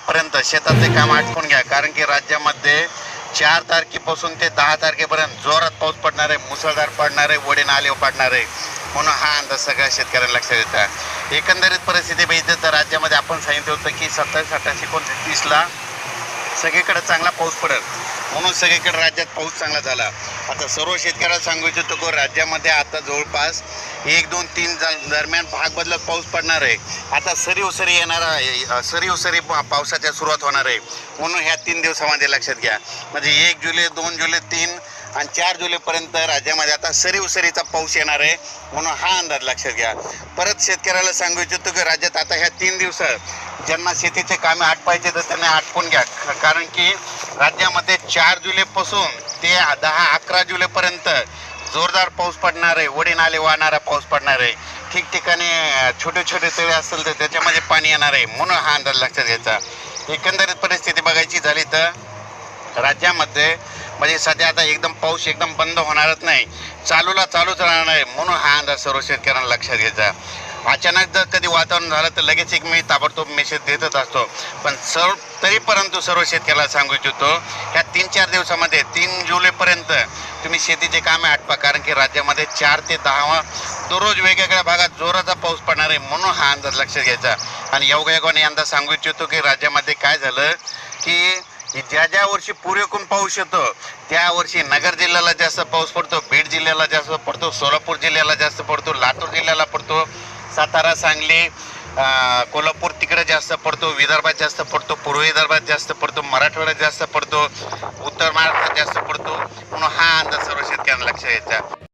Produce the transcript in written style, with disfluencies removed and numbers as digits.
जुलैपर्यंत शेताचे काम आटपून घ्या, कारण की राज्यामध्ये 4 तारखेपासून ते 10 तारखेपर्यंत जोरात पाऊस पडणार आहे, मुसळधार पडणार आहे, वडे नाले पडणार आहे. म्हणून हा अंदाज सगळ्या शेतकऱ्यांना लक्षात येतात. एकंदरीत परिस्थिती बघितली तर राज्यामध्ये आपण सांगितलं होतं की 27, 28, 29ला सगळीकडे चांगला पाऊस पडेल, म्हणून सगळीकडे राज्यात पाऊस चांगला झाला. आता सर्व शेतकऱ्याला सांगू इच्छितो की राज्यामध्ये आता जवळपास 1, 2, 3 दरम्यान भाग बदलत पाऊस पडणार आहे. आता सरी येणार आहे, सरी पावसाच्या सुरुवात होणार आहे. म्हणून ह्या 3 दिवसामध्ये लक्षात घ्या, म्हणजे 1 जुलै, 2 जुलै, 3 आणि 4 जुलैपर्यंत राज्यामध्ये आता सरीचा पाऊस येणार आहे. म्हणून हा अंदाज लक्षात घ्या. परत शेतकऱ्याला सांगू इच्छितो की राज्यात आता ह्या 3 दिवसात ज्यांना शेतीचे कामे आटपायचे तर त्यांनी आटपून घ्या, कारण की राज्यामध्ये 4 जुलैपासून ते 10-11 जुलैपर्यंत जोरदार पाऊस पडणार आहे, वडी नाले वाहणारा पाऊस पडणार आहे. ठिकठिकाणी छोटे तळे असतील तर त्याच्यामध्ये पाणी येणार आहे. म्हणून हा अंदाज लक्षात घ्यायचा. एकंदरीत परिस्थिती बघायची झाली तर राज्यामध्ये म्हणजे सध्या आता एकदम पाऊस एकदम बंद होणारच नाही, चालूच राहणार आहे. म्हणून हा अंदाज सर्व शेतकऱ्यांना लक्षात घ्यायचा. अचानक जर कधी वातावरण झालं तर लगेच एक मी ताबडतोब मेसेज देतच असतो, पण तरी परंतु सर्व शेतकऱ्याला सांगू इच्छितो ह्या 3-4 दिवसामध्ये 3 जुलैपर्यंत तुम्ही शेतीचे कामे आटपा, कारण की राज्यामध्ये 4 ते 10 दररोज वेगवेगळ्या भागात जोराचा पाऊस पडणार आहे. म्हणून हा अंदाज लक्षात घ्यायचा. आणि योगायोगाने अंदाज सांगू इच्छितो की राज्यामध्ये काय झालं की ज्या वर्षी पुरेपूर पाऊस येतो त्या वर्षी नगर जिल्ह्याला जास्त पाऊस पडतो, बीड जिल्ह्याला जास्त पडतो, सोलापूर जिल्ह्याला जास्त पडतो, लातूर जिल्ह्याला पडतो, सातारा, सांगली, कोल्हापूर तिकडे जास्त पडतो, विदर्भात जास्त पडतो, पूर्व विदर्भात जास्त पडतो, मराठवाड्यात जास्त पडतो, उत्तर महाराष्ट्रात जास्त पडतो. म्हणून हा अंदाज सर्व शेतकऱ्यांना लक्षात घ्यायचा.